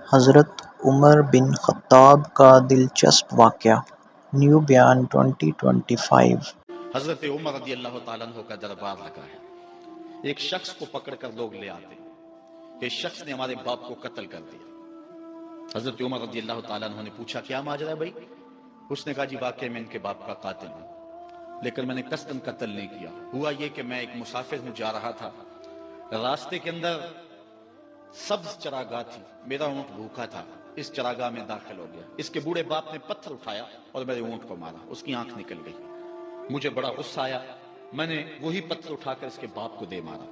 حضرت عمر بن خطاب کا دلچسپ واقعہ نیو بیان 2025۔ حضرت عمر رضی اللہ تعالیٰ عنہ کا دربار لگا ہے۔ ایک شخص کو پکڑ کر لوگ لے آتے کہ اس شخص نے ہمارے باپ کو قتل کر دیا۔ حضرت عمر رضی اللہ تعالیٰ عنہ نے پوچھا کیا ماجرا ہے بھائی؟ اس نے کہا جی واقعی میں ان کے باپ کا قاتل ہوں، لیکن میں نے قصداً قتل نہیں کیا۔ ہوا یہ کہ میں ایک مسافر ہوں، جا رہا تھا، راستے کے اندر سبز چراگاہ تھی، میرا اونٹ بھوکا تھا، اس چراگاہ میں داخل ہو گیا۔ اس کے بوڑھے باپ نے پتھر اٹھایا اور میرے اونٹ کو مارا، اس کی آنکھ نکل گئی۔ مجھے بڑا غصہ آیا، میں نے وہی پتھر اٹھا کر اس کے باپ کو دے مارا،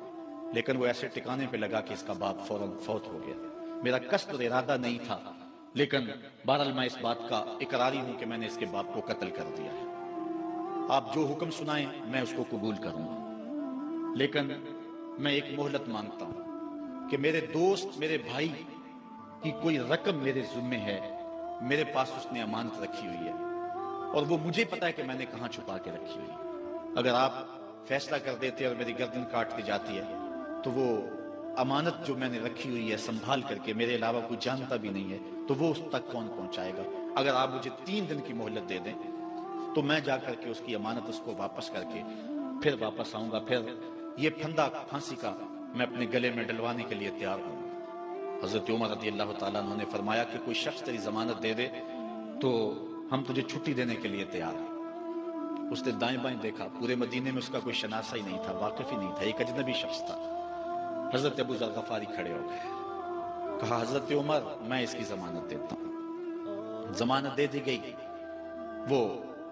لیکن وہ ایسے ٹکانے پہ لگا کہ اس کا باپ فوراً فوت ہو گیا۔ میرا قصد اور ارادہ نہیں تھا، لیکن بہرحال میں اس بات کا اقراری ہوں کہ میں نے اس کے باپ کو قتل کر دیا ہے۔ آپ جو حکم سنائیں میں اس کو قبول کروں گا، لیکن میں ایک مہلت مانگتا ہوں کہ میرے دوست، میرے بھائی کی کوئی رقم میرے ذمے ہے، میرے پاس اس نے امانت رکھی ہوئی ہے اور وہ مجھے پتا ہے کہ میں نے کہاں چھپا کے رکھی ہوئی ہے۔ اگر آپ فیصلہ کر دیتے اور میری گردن کاٹ دی جاتی ہے تو وہ امانت جو میں نے رکھی ہوئی ہے سنبھال کر کے، میرے علاوہ کوئی جانتا بھی نہیں ہے، تو وہ اس تک کون پہنچائے گا؟ اگر آپ مجھے 3 دن کی مہلت دے دیں تو میں جا کر کے اس کی امانت اس کو واپس کر کے پھر واپس آؤں گا، پھر یہ پھندا پھانسی کا میں اپنے گلے میں ڈلوانے کے لیے تیار ہوں۔ حضرت عمر رضی اللہ تعالیٰ عنہ نے فرمایا کہ کوئی شخص تیری ضمانت دے دے تو ہم تجھے چھٹی دینے کے لیے تیار ہیں۔ اس نے دائیں بائیں دیکھا، پورے مدینے میں اس کا کوئی شناسہ ہی نہیں تھا، واقف ہی نہیں تھا، ایک اجنبی شخص تھا۔ حضرت ابو ذر غفاری کھڑے ہو گئے، کہا حضرت عمر میں اس کی ضمانت دیتا ہوں۔ ضمانت دے دی گئی، وہ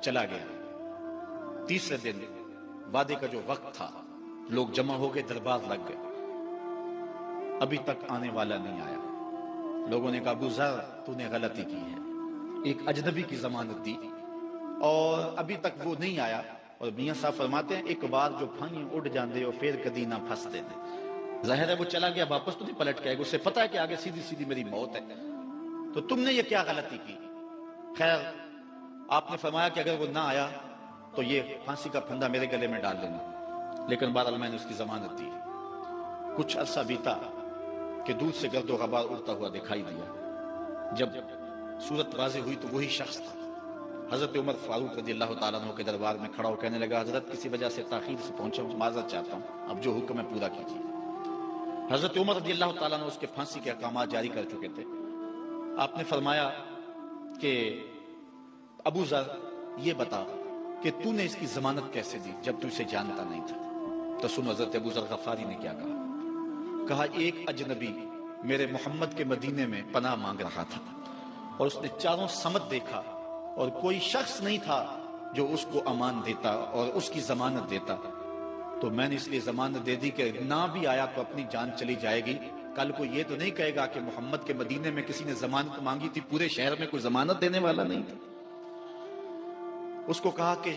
چلا گیا۔ تیسرے دن وعدے کا جو وقت تھا، لوگ جمع ہو گئے، دربار لگ گئے، ابھی تک آنے والا نہیں آیا۔ لوگوں نے کہا ابو ذر تو نے غلطی کی ہے، ایک اجنبی کی ضمانت دی اور ابھی تک وہ نہیں آیا۔ اور میاں صاحب فرماتے ہیں ایک بار جو پھنگی اڑ جاندے ہو پھر کدی نہ پھنستے نے۔ ظاہر ہے وہ چلا گیا، واپس تو نہیں پلٹ کے آئے گا، اسے پتا ہے کہ آگے سیدھی سیدھی میری موت ہے، تو تم نے یہ کیا غلطی کی؟ خیر آپ نے فرمایا کہ اگر وہ نہ آیا تو یہ پھانسی کا پھندا میرے گلے میں ڈال لینا، لیکن بہرحال میں نے اس کی ضمانت دی۔ کچھ عرصہ بیتا کہ دور سے گرد و غبار اڑتا ہوا دکھائی دیا۔ جب صورت واضح ہوئی تو وہی شخص تھا۔ حضرت عمر فاروق رضی اللہ تعالیٰ عنہ کے دربار میں کھڑا ہو کہنے لگا حضرت کسی وجہ سے تاخیر سے پہنچا ہوں، معذرت چاہتا ہوں، اب جو حکم ہے پورا کیجیے۔ حضرت عمر رضی اللہ تعالیٰ عنہ اس کے پھانسی کے احکامات جاری کر چکے تھے۔ آپ نے فرمایا کہ ابو ذر یہ بتا کہ تو نے اس کی ضمانت کیسے دی جب تو اسے جانتا نہیں تھا؟ تو سنو حضرت ابو ذر غفاری نے کیا کہا ایک اجنبی میرے محمد کے مدینے میں پناہ مانگ رہا تھا اور اس نے چاروں سمت دیکھا اور کوئی شخص نہیں تھا جو اس کو امان دیتا اور اس کی ضمانت دیتا، تو میں نے اس لیے ضمانت دے دی کہ نہ بھی آیا تو اپنی جان چلی جائے گی، کل کو یہ تو نہیں کہے گا کہ محمد کے مدینے میں کسی نے ضمانت مانگی تھی، پورے شہر میں کوئی ضمانت دینے والا نہیں تھا۔ اس کو کہا کہ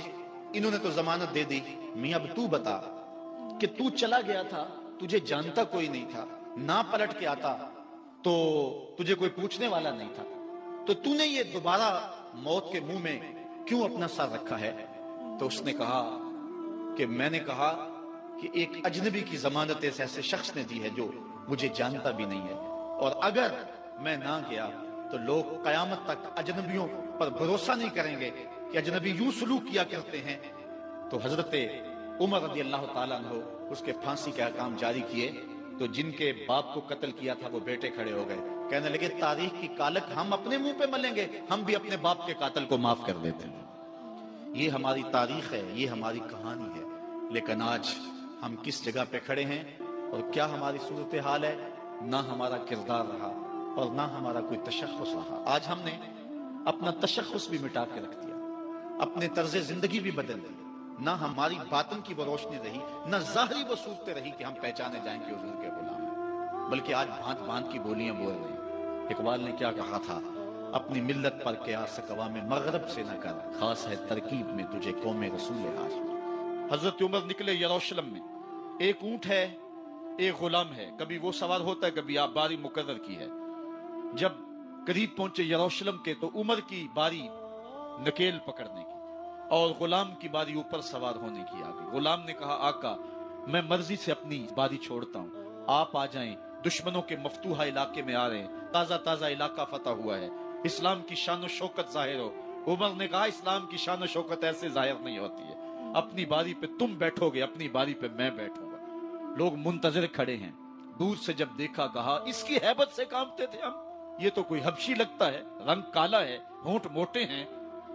انہوں نے تو ضمانت دے دی، میاں اب تو بتا کہ تو چلا گیا تھا، تجھے جانتا کوئی نہیں تھا، نہ پلٹ کے آتا تو تجھے کوئی پوچھنے والا نہیں تھا، تو نے یہ دوبارہ موت کے منہ میں کیوں اپنا سر رکھا ہے؟ تو اس نے کہا کہ میں نے کہا کہ ایک اجنبی کی ضمانت ایسے شخص نے دی ہے جو مجھے جانتا بھی نہیں ہے، اور اگر میں نہ گیا تو لوگ قیامت تک اجنبیوں پر بھروسہ نہیں کریں گے کہ اجنبی یوں سلوک کیا کرتے ہیں۔ تو حضرت عمر رضی اللہ تعالیٰ عنہ اس کے پھانسی کے احکام جاری کیے، تو جن کے باپ کو قتل کیا تھا وہ بیٹے کھڑے ہو گئے، کہنے لگے تاریخ کی کالک ہم اپنے منہ پہ ملیں گے، ہم بھی اپنے باپ کے قاتل کو معاف کر دیتے ہیں۔ یہ ہماری تاریخ ہے، یہ ہماری کہانی ہے، لیکن آج ہم کس جگہ پہ کھڑے ہیں اور کیا ہماری صورتحال ہے؟ نہ ہمارا کردار رہا اور نہ ہمارا کوئی تشخص رہا۔ آج ہم نے اپنا تشخص بھی مٹا کے رکھ دیا، اپنے طرز زندگی بھی بدل دی، نہ ہماری باطن کی وہ روشنی رہی، نہ ظاہری وہ صورتیں رہی کہ ہم پہچانے جائیں کہ حضور کے غلام ہیں، بلکہ آج بھانت بھانت کی بولیاں بول رہے ہیں۔ اقبال نے کیا کہا تھا؟ اپنی ملت پر قیاس اقوام مغرب سے نہ کر، خاص ہے ترکیب میں تجھے قوم رسول ہاشم۔ حضرت عمر نکلے یروشلم میں، ایک اونٹ ہے، ایک غلام ہے، کبھی وہ سوار ہوتا ہے، کبھی آپ باری مقرر کی ہے۔ جب قریب پہنچے یروشلم کے تو عمر کی باری نکیل پکڑنے کی اور غلام کی باری اوپر سوار ہونے کی آ گئی۔ غلام نے کہا آقا میں مرضی سے اپنی باری چھوڑتا ہوں، آپ آ جائیں، دشمنوں کے مفتوحہ علاقے میں آ رہے ہیں، تازہ تازہ علاقہ فتح ہوا ہے، اسلام کی شان و شوکت ظاہر ہو۔ عمر نے کہا اسلام کی شان و شوکت ایسے ظاہر نہیں ہوتی ہے، اپنی باری پہ تم بیٹھو گے، اپنی باری پہ میں بیٹھوں گا۔ لوگ منتظر کھڑے ہیں، دور سے جب دیکھا کہا اس کی ہیبت سے کانپتے تھے ہم، یہ تو کوئی حبشی لگتا ہے، رنگ کالا ہے، ہونٹ موٹے ہیں،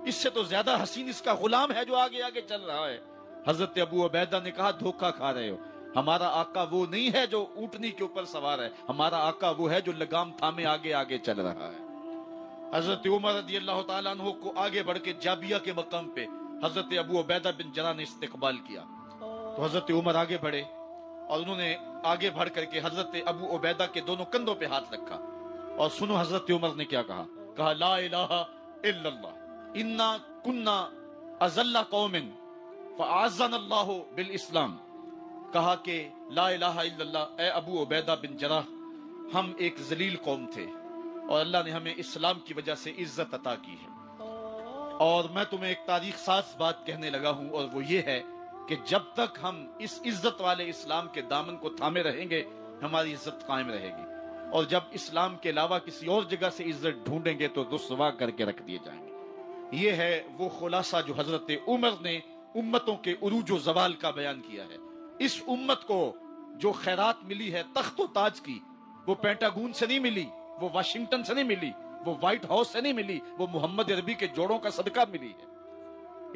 اس سے تو زیادہ حسین اس کا غلام ہے جو آگے آگے چل رہا ہے۔ حضرت ابو عبیدہ نے کہا دھوکہ کھا رہے ہو، ہمارا آقا وہ نہیں ہے جو اونٹنی کے اوپر سوار ہے، ہمارا آقا وہ ہے جو لگام تھامے آگے آگے چل رہا ہے۔ حضرت عمر رضی اللہ تعالیٰ عنہ کو آگے بڑھ کے جابیہ کے مقام پہ حضرت ابو عبیدہ بن جراح نے استقبال کیا، تو حضرت عمر آگے بڑھے اور انہوں نے آگے بڑھ کر کے حضرت ابو عبیدہ کے دونوں کندھوں پہ ہاتھ رکھا، اور سنو حضرت عمر نے کیا کہا، کہا لا الہ الا اللہ انا کنا اذل قوم فاعزنا اللہ بالاسلام۔ کہا کہ لا الہ الا اللہ، اے ابو عبیدہ بن جراح، ہم ایک ذلیل قوم تھے اور اللہ نے ہمیں اسلام کی وجہ سے عزت عطا کی ہے، اور میں تمہیں ایک تاریخ ساز بات کہنے لگا ہوں، اور وہ یہ ہے کہ جب تک ہم اس عزت والے اسلام کے دامن کو تھامے رہیں گے ہماری عزت قائم رہے گی، اور جب اسلام کے علاوہ کسی اور جگہ سے عزت ڈھونڈیں گے تو رسوا کر کے رکھ دیے جائیں گے۔ یہ ہے وہ خلاصہ جو حضرت عمر نے امتوں کے عروج و زوال کا بیان کیا ہے۔ اس امت کو جو خیرات ملی ہے تخت و تاج کی، وہ پینٹاگون سے نہیں ملی، وہ واشنگٹن سے نہیں ملی، وہ وائٹ ہاؤس سے نہیں ملی، وہ محمد عربی کے جوڑوں کا صدقہ ملی ہے۔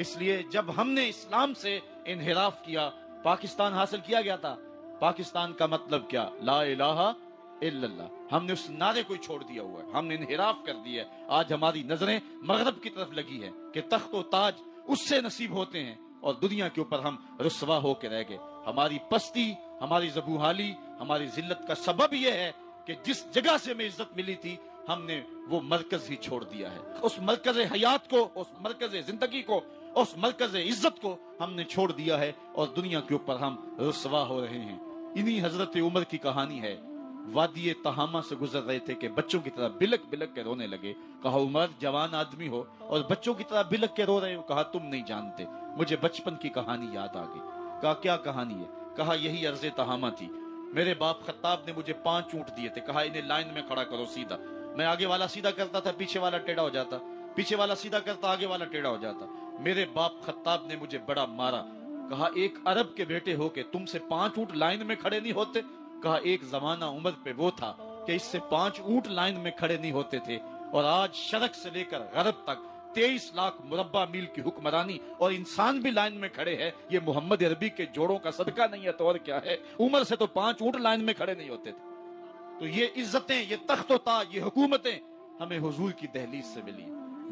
اس لیے جب ہم نے اسلام سے انحراف کیا، پاکستان حاصل کیا گیا تھا، پاکستان کا مطلب کیا؟ لا الہ الا اللہ۔ ہم نے اس نعرے کو چھوڑ دیا ہوا ہے، ہم نے انحراف کر دیا ہے۔ آج ہماری نظریں مغرب کی طرف لگی ہے کہ تخت و تاج اس سے نصیب ہوتے ہیں، اور دنیا کے اوپر ہم رسوا ہو کے رہ گئے۔ ہماری پستی، ہماری زبوحالی، ہماری ذلت کا سبب یہ ہے کہ جس جگہ سے ہمیں عزت ملی تھی ہم نے وہ مرکز ہی چھوڑ دیا ہے۔ اس مرکز حیات کو، اس مرکز زندگی کو، اس مرکز عزت کو ہم نے چھوڑ دیا ہے، اور دنیا کے اوپر ہم رسوا ہو رہے ہیں۔ انہی حضرت عمر کی کہانی ہے۔ وادی تہامہ سے گزر رہے تھے کہ بچوں کی طرح بلک بلک کے رونے لگے۔ کہا عمر جوان آدمی ہو اور بچوں کی طرح بلک کے رو رہے ہو؟ کہا تم نہیں جانتے، مجھے بچپن کی کہانی یاد آ گئی۔ کہا کیا کہانی ہے؟ کہا یہی عرض تہامہ تھی، میرے باپ خطاب نے مجھے 5 اونٹ دیے تھے، کہا انہیں لائن میں کھڑا کرو سیدھا، میں آگے والا سیدھا کرتا تھا، پیچھے والا ٹیڑھا ہو جاتا، پیچھے والا سیدھا کرتا، آگے والا ٹیڑھا ہو جاتا۔ میرے باپ خطاب نے مجھے بڑا مارا۔ کہا ایک عرب کے بیٹے ہو کے تم سے 5 اونٹ لائن میں کھڑے نہیں ہوتے؟ کہا ایک زمانہ عمر پہ وہ تھا کہ اس سے 5 اونٹ لائن میں کھڑے نہیں ہوتے تھے، اور آج شرق سے لے کر غرب تک 23 لاکھ مربع میل کی حکمرانی اور انسان بھی لائن میں کھڑے ہیں۔ یہ محمد عربی کے جوڑوں کا صدقہ نہیں ہے تو اور کیا ہے؟ عمر سے تو 5 اونٹ لائن میں کھڑے نہیں ہوتے تھے۔ تو یہ عزتیں، یہ تخت و تاج، یہ حکومتیں ہمیں حضور کی دہلیز سے ملی۔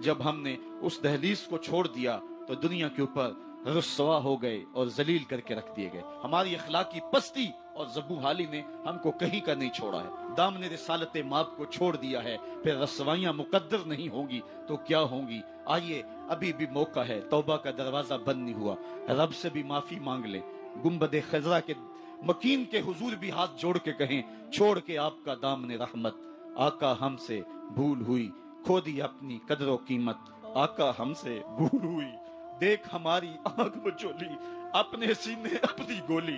جب ہم نے اس دہلیز کو چھوڑ دیا تو دنیا کے اوپر رسوا ہو گئے اور ذلیل کر کے رکھ دیے گئے۔ ہماری اخلاقی پستی اور زبوحالی نے ہم کو کہیں کا نہیں چھوڑا ہے۔ دامن رسالت ماب کو چھوڑ دیا ہے، پھر رسوائیاں مقدر نہیں ہوں گی تو کیا ہوں گی؟ آئیے ابھی بھی موقع ہے، توبہ کا دروازہ بند نہیں ہوا، رب سے بھی معافی مانگ لیں، گنبد خضرا کے مکین کے حضور بھی ہاتھ جوڑ کے کہیں چھوڑ کے آپ کا دامن رحمت، آقا ہم سے بھول ہوئی، کھو دی اپنی قدر و قیمت، آقا ہم سے بھول ہوئی، دیکھ ہماری آنکھ بچولی، اپنے سینے اپنی گولی،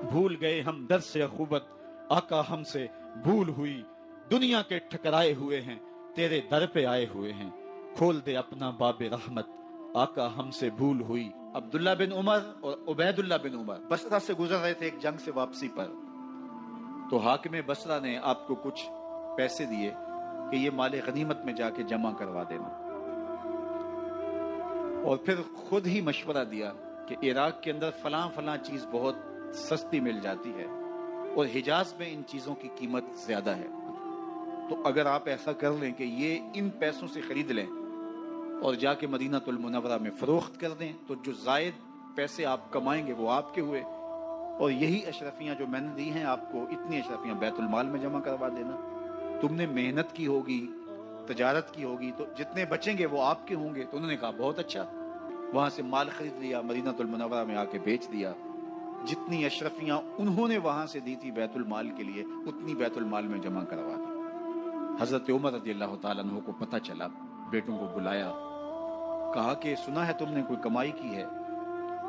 بھول گئے ہم در سے اخوت، آقا ہم سے بھول ہوئی، دنیا کے ٹھکرائے ہوئے ہیں تیرے در پہ آئے ہوئے ہیں، کھول دے اپنا باب رحمت، آقا ہم سے بھول ہوئی۔ عبداللہ بن عمر اور عبید اللہ بن عمر بصرہ سے گزر رہے تھے ایک جنگ سے واپسی پر، تو حاکم بصرہ نے آپ کو کچھ پیسے دیے کہ یہ مال غنیمت میں جا کے جمع کروا دینا، اور پھر خود ہی مشورہ دیا کہ عراق کے اندر فلاں فلاں چیز بہت سستی مل جاتی ہے اور حجاز میں ان چیزوں کی قیمت زیادہ ہے، تو اگر آپ ایسا کر لیں کہ یہ ان پیسوں سے خرید لیں اور جا کے مدینہ المنورہ میں فروخت کر دیں تو جو زائد پیسے آپ کمائیں گے وہ آپ کے ہوئے، اور یہی اشرفیاں جو میں نے دی ہیں آپ کو، اتنی اشرفیاں بیت المال میں جمع کروا دینا، تم نے محنت کی ہوگی، تجارت کی ہوگی، تو جتنے بچیں گے وہ آپ کے ہوں گے۔ تو انہوں نے کہا بہت اچھا، وہاں سے مال خرید لیا، مدینہ المنورہ میں آ کے بیچ دیا، جتنی اشرفیاں انہوں نے وہاں سے دی تھی بیت المال کے لیے اتنی بیت المال میں جمع کروا دی۔ حضرت عمر رضی اللہ تعالیٰ عنہ کو پتہ چلا، بیٹوں کو بلایا، کہا کہ سنا ہے تم نے کوئی کمائی کی ہے؟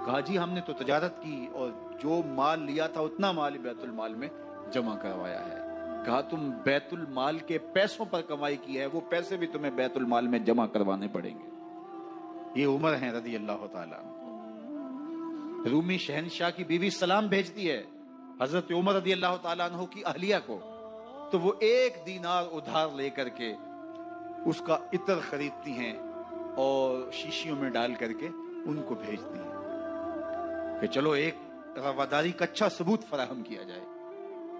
کہا جی ہم نے تو تجارت کی اور جو مال لیا تھا اتنا مال بیت المال میں جمع کروایا ہے۔ کہا تم بیت المال کے پیسوں پر کمائی کی ہے، وہ پیسے بھی تمہیں بیت المال میں جمع کروانے پڑیں گے۔ یہ عمر ہیں رضی اللہ تعالیٰ عنہ۔ رومی شہنشاہ کی بیوی سلام بھیجتی ہے حضرت عمر رضی اللہ تعالیٰ عنہ کی اہلیہ کو، تو وہ 1 دینار ادھار لے کر کے اس کا عطر خریدتی ہیں اور شیشیوں میں ڈال کر کے ان کو بھیجتی ہیں کہ چلو ایک رواداری کا اچھا ثبوت فراہم کیا جائے۔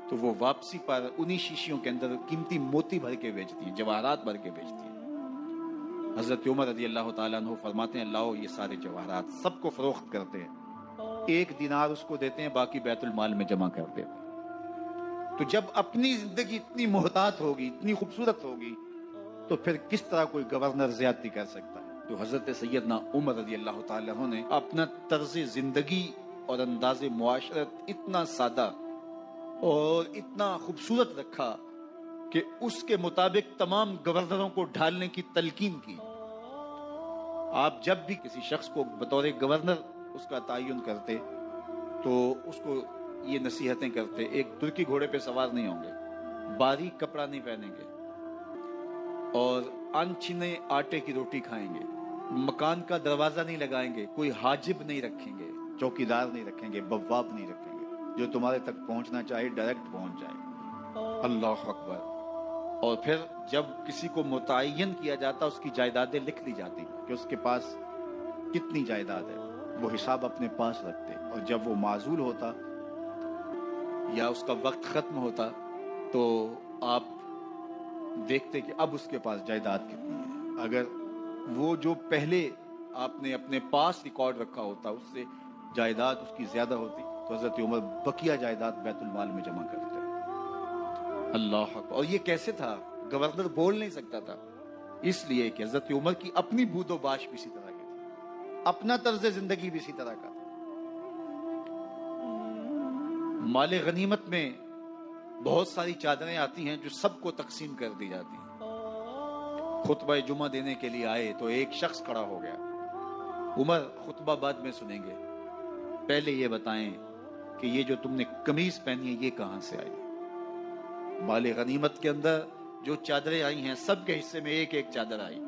تو وہ واپسی پر انہی شیشیوں کے اندر قیمتی موتی بھر کے بیچتی ہیں، جواہرات بھر کے بیچتی ہیں۔ حضرت عمر رضی اللہ تعالیٰ عنہ فرماتے ہیں لاؤ یہ سارے جواہرات، سب کو فروخت کرتے ہیں، 1 دینار اس کو دیتے ہیں، باقی بیت المال میں جمع کر دیتے ہیں۔ تو جب اپنی زندگی اتنی محتاط ہوگی، اتنی خوبصورت ہوگی، تو پھر کس طرح کوئی گورنر زیادتی کر سکتا ہے؟ تو حضرت سیدنا عمر رضی اللہ تعالیٰ عنہ نے اپنا طرز زندگی اور انداز معاشرت اتنا سادہ اور اتنا خوبصورت رکھا کہ اس کے مطابق تمام گورنروں کو ڈھالنے کی تلقین کی۔ آپ جب بھی کسی شخص کو بطور گورنر اس کا تعین کرتے تو اس کو یہ نصیحتیں کرتے، ایک ترکی گھوڑے پہ سوار نہیں ہوں گے، باریک کپڑا نہیں پہنیں گے، اور انچنے آٹے کی روٹی کھائیں گے، مکان کا دروازہ نہیں لگائیں گے، کوئی حاجب نہیں رکھیں گے، چوکیدار نہیں رکھیں گے، بواب نہیں رکھیں گے، جو تمہارے تک پہنچنا چاہے ڈائریکٹ پہنچ جائے۔ اللہ اکبر۔ اور پھر جب کسی کو متعین کیا جاتا اس کی جائیدادیں لکھ لی جاتی کہ اس کے پاس کتنی جائیداد ہے، وہ حساب اپنے پاس رکھتے، اور جب وہ معزول ہوتا یا اس کا وقت ختم ہوتا تو آپ دیکھتے کہ اب اس کے پاس جائیداد کتنی ہے۔ اگر وہ جو پہلے آپ نے اپنے پاس ریکارڈ رکھا ہوتا اس سے جائیداد اس کی زیادہ ہوتی تو حضرت عمر بقیہ جائیداد بیت المال میں جمع کرتے۔ اللہ اکبر۔ اور یہ کیسے تھا؟ گورنر بول نہیں سکتا تھا، اس لیے کہ حضرت عمر کی اپنی بود و باش بھی اسی طرح کی تھی، اپنا طرز زندگی بھی اسی طرح کا تھا۔ مال غنیمت میں بہت ساری چادریں آتی ہیں جو سب کو تقسیم کر دی جاتی ہیں۔ خطبہ جمعہ دینے کے لیے آئے تو ایک شخص کھڑا ہو گیا، عمر خطبہ بعد میں سنیں گے، پہلے یہ بتائیں کہ یہ جو تم نے قمیض پہنی ہے یہ کہاں سے آئی؟ مال غنیمت کے اندر جو چادریں آئی ہیں سب کے حصے میں ایک ایک چادر آئی،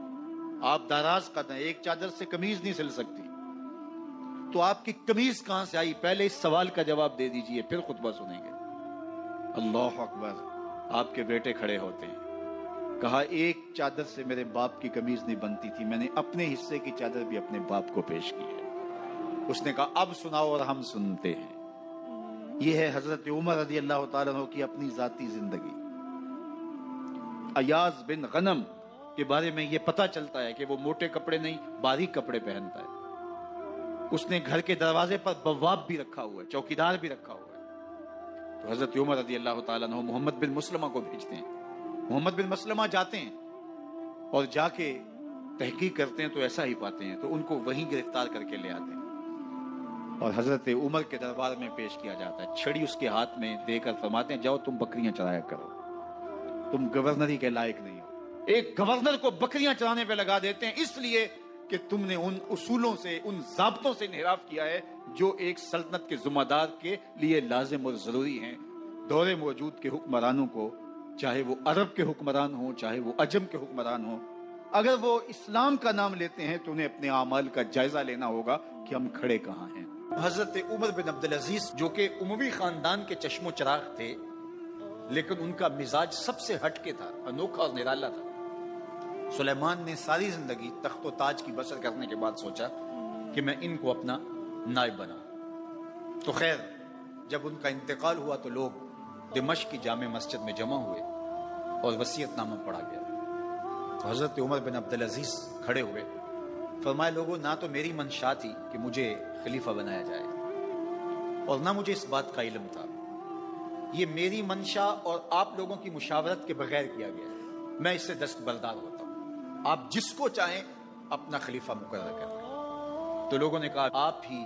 آپ دراز قد ہیں، ایک چادر سے قمیض نہیں سل سکتی، تو آپ کی قمیض کہاں سے آئی؟ پہلے اس سوال کا جواب دے دیجئے، پھر خطبہ سنیں گے۔ اللہ اکبر۔ آپ کے بیٹے کھڑے ہوتے ہیں، کہا ایک چادر سے میرے باپ کی قمیض نہیں بنتی تھی، میں نے اپنے حصے کی چادر بھی اپنے باپ کو پیش کی ہے۔ اس نے کہا اب سناؤ، اور ہم سنتے ہیں۔ یہ ہے حضرت عمر رضی اللہ تعالیٰ عنہ کی اپنی ذاتی زندگی۔ ایاز بن غنم کے بارے میں یہ پتہ چلتا ہے کہ وہ موٹے کپڑے نہیں باریک کپڑے پہنتا ہے۔ اس نے گھر کے دروازے پر بواب بھی رکھا ہوا ہے، چوکیدار بھی رکھا ہوا ہے۔ تو حضرت عمر رضی اللہ تعالیٰ عنہ محمد بن مسلمہ کو بھیجتے ہیں، محمد بن مسلمہ جاتے ہیں اور جا کے تحقیق کرتے ہیں تو ایسا ہی پاتے ہیں، تو ان کو وہیں گرفتار کر کے لے آتے ہیں اور حضرت عمر کے دربار میں پیش کیا جاتا ہے۔ چھڑی اس کے ہاتھ میں دے کر فرماتے ہیں جاؤ تم بکریاں چرایا کرو، تم گورنری کے لائق نہیں ہو۔ ایک گورنر کو بکریاں چرانے پہ لگا دیتے ہیں اس لیے کہ تم نے ان اصولوں سے، ان ضابطوں سے انحراف کیا ہے جو ایک سلطنت کے ذمہ دار کے لیے لازم اور ضروری ہیں۔ دور موجود کے حکمرانوں کو، چاہے وہ عرب کے حکمران ہوں چاہے وہ عجم کے حکمران ہوں، اگر وہ اسلام کا نام لیتے ہیں تو انہیں اپنے اعمال کا جائزہ لینا ہوگا کہ ہم کھڑے کہاں ہیں۔ حضرت عمر بن عبدالعزیز جو کہ اموی خاندان کے چشم و چراغ تھے، لیکن ان کا مزاج سب سے ہٹ کے تھا، انوکھا اور نرالا تھا۔ سلیمان نے ساری زندگی تخت و تاج کی بسر کرنے کے بعد سوچا کہ میں ان کو اپنا نائب بناؤں۔ تو خیر جب ان کا انتقال ہوا تو لوگ دمشق کی جامع مسجد میں جمع ہوئے اور وصیت نامہ پڑھا گیا۔ تو حضرت عمر بن عبدالعزیز کھڑے ہوئے، فرمائے لوگوں نہ تو میری منشا تھی کہ مجھے خلیفہ بنایا جائے اور نہ مجھے اس بات کا علم تھا، یہ میری منشا اور آپ لوگوں کی مشاورت کے بغیر کیا گیا ہے، میں اس سے دستبردار ہوتا ہوں، آپ جس کو چاہیں اپنا خلیفہ مقرر کر لیں۔ تو لوگوں نے کہا آپ ہی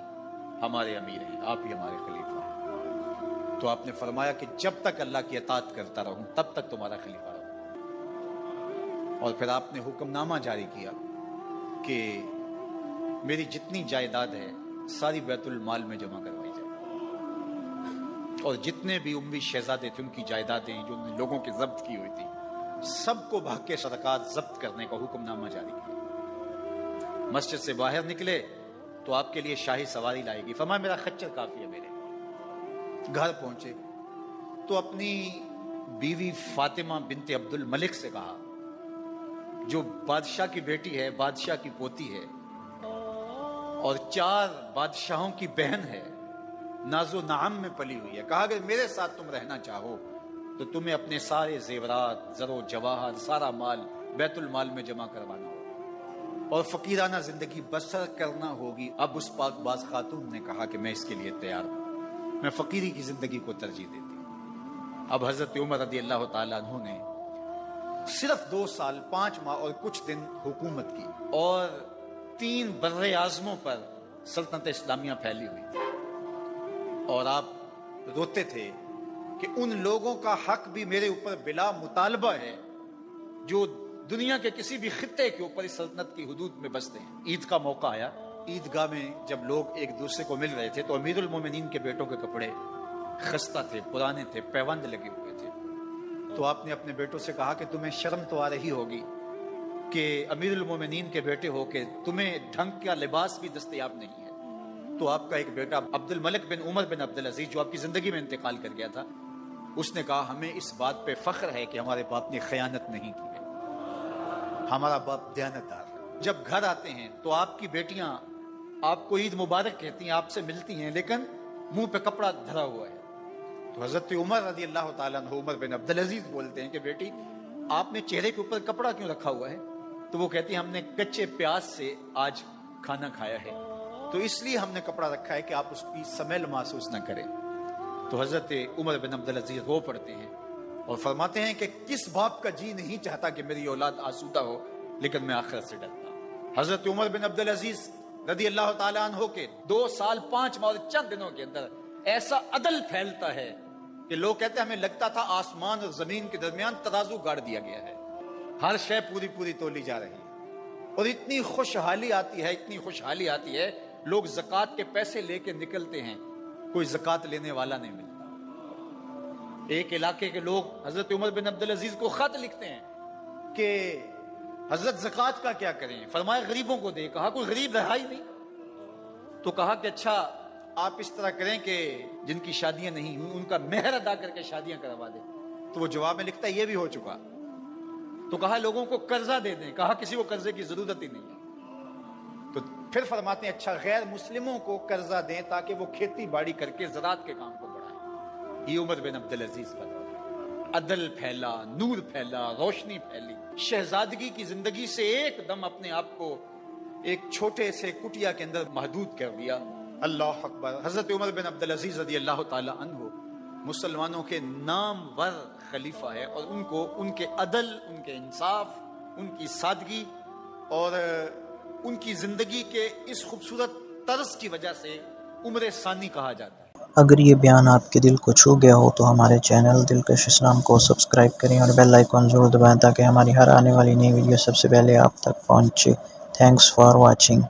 ہمارے امیر ہیں، آپ ہی ہمارے خلیفہ ہیں۔ تو آپ نے فرمایا کہ جب تک اللہ کی اطاعت کرتا رہوں تب تک تمہارا خلیفہ رہوں۔ اور پھر آپ نے حکم نامہ جاری کیا کہ میری جتنی جائیداد ہے ساری بیت المال میں جمع کروائی جائے۔ اور جتنے بھی امی شہزادے تھے ان کی جائیدادیں جو انہوں نے لوگوں کے ضبط کی ہوئی تھی سب کو بھاگ کے سرکار ضبط کرنے کا حکم نامہ جاری کیا۔ مسجد سے باہر نکلے تو آپ کے لیے شاہی سواری لائے گی، فرمایا میرا خچر کافی ہے میرے۔ گھر پہنچے تو اپنی بیوی فاطمہ بنت عبد الملک سے کہا، جو بادشاہ کی بیٹی ہے، بادشاہ کی پوتی ہے اور 4 بادشاہوں کی بہن ہے، ناز و نعم میں پلی ہوئی ہے، کہا اگر میرے ساتھ تم رہنا چاہو تو تمہیں اپنے سارے زیورات، زر و جواہر، سارا مال بیت المال میں جمع کروانا ہوگا اور فقیرانہ زندگی بسر کرنا ہوگی۔ اب اس پاک باز خاتون نے کہا کہ میں اس کے لیے تیار ہوں، میں فقیری کی زندگی کو ترجیح دیتی ہوں۔ اب حضرت عمر رضی اللہ تعالیٰ عنہ نے صرف 2 سال 5 ماہ اور کچھ دن حکومت کی اور 3 بر اعظموں پر سلطنت اسلامیہ پھیلی ہوئی تھی، اور آپ روتے تھے کہ ان لوگوں کا حق بھی میرے اوپر بلا مطالبہ ہے جو دنیا کے کسی بھی خطے کے اوپر اس سلطنت کی حدود میں بستے ہیں۔ عید کا موقع آیا، عیدگاہ میں جب لوگ ایک دوسرے کو مل رہے تھے تو امیر المومنین کے بیٹوں کے کپڑے خستہ تھے، پرانے تھے، پیوند لگے ہوئے تھے، تو آپ نے اپنے بیٹوں سے کہا کہ تمہیں شرم تو آ رہی ہوگی کہ امیر المومنین کے بیٹے ہو کے تمہیں ڈھنگ کا لباس بھی دستیاب نہیں ہے۔ تو آپ کا ایک بیٹا عبد الملک بن عمر بن عبد العزیز جو آپ کی زندگی میں انتقال کر گیا تھا، اس نے کہا ہمیں اس بات پہ فخر ہے کہ ہمارے باپ نے خیانت نہیں کی ہے، ہمارا باپ دیانتدار ہے۔ جب گھر آتے ہیں تو آپ کی بیٹیاں آپ کو عید مبارک کہتی ہیں، آپ سے ملتی ہیں، لیکن منہ پہ کپڑا دھرا ہوا ہے۔ تو حضرت عمر رضی اللہ تعالیٰ عنہ عمر بن عبد العزیز بولتے ہیں کہ بیٹی آپ نے چہرے کے اوپر کپڑا کیوں رکھا ہوا ہے؟ تو وہ کہتی ہیں ہم نے کچے پیاز سے آج کھانا کھایا ہے، تو اس لیے ہم نے کپڑا رکھا ہے کہ آپ اس کی سمیل محسوس نہ کریں۔ تو حضرت عمر بن عبد العزیز رو پڑتے ہیں اور فرماتے ہیں کہ کس باپ کا جی نہیں چاہتا کہ میری اولاد آسودہ ہو، لیکن میں آخرت سے ڈرتا ہوں۔ حضرت عمر بن عبد العزیز رضی اللہ تعالیٰ عنہ کے 2 سال 5 ماہ اور چند دنوں کے اندر ایسا عدل پھیلتا ہے کہ لوگ کہتے ہیں ہمیں لگتا تھا آسمان اور زمین کے درمیان ترازو گاڑ دیا گیا ہے، ہر شے پوری پوری تولی جا رہی ہے، اور اتنی خوشحالی آتی ہے لوگ زکوٰۃ کے پیسے لے کے نکلتے ہیں، کوئی زکوٰۃ لینے والا نہیں ملتا۔ ایک علاقے کے لوگ حضرت عمر بن عبد العزیز کو خط لکھتے ہیں کہ حضرت زکوٰۃ کا کیا کریں؟ فرمایا غریبوں کو دے۔ کہا کوئی غریب رہا ہی نہیں، تو کہا کہ اچھا آپ اس طرح کریں کہ جن کی شادیاں نہیں ہوئی ان کا مہر ادا کر کے شادیاں کروا دیں۔ تو وہ جواب میں لکھتا ہے یہ بھی ہو چکا۔ تو کہا لوگوں کو قرضہ دے دیں، کہا کسی کو قرضے کی ضرورت ہی نہیں ہے۔ تو پھر فرماتے ہیں اچھا غیر مسلموں کو قرضہ دیں تاکہ وہ کھیتی باڑی کر کے زراعت کے کام کو بڑھائیں۔ یہ عمر بن عبد العزیز پر عدل پھیلا، نور پھیلا، روشنی پھیلی، شہزادگی کی زندگی سے ایک دم اپنے آپ کو ایک چھوٹے سے کٹیا کے اندر محدود کر دیا۔ اللہ اکبر۔ حضرت عمر بن عبد العزیز رضی اللہ تعالی عنہ مسلمانوں کے نامور خلیفہ ہے، اور ان کو ان کے عدل، ان کے انصاف، ان کی سادگی اور ان کی زندگی کے اس خوبصورت طرز کی وجہ سے عمر ثانی کہا جاتا ہے۔ اگر یہ بیان آپ کے دل کو چھو گیا ہو تو ہمارے چینل دلکش اسلام کو سبسکرائب کریں اور بیل آئیکن ضرور دبائیں تاکہ ہماری ہر آنے والی نئی ویڈیو سب سے پہلے آپ تک پہنچے۔ Thanks for watching.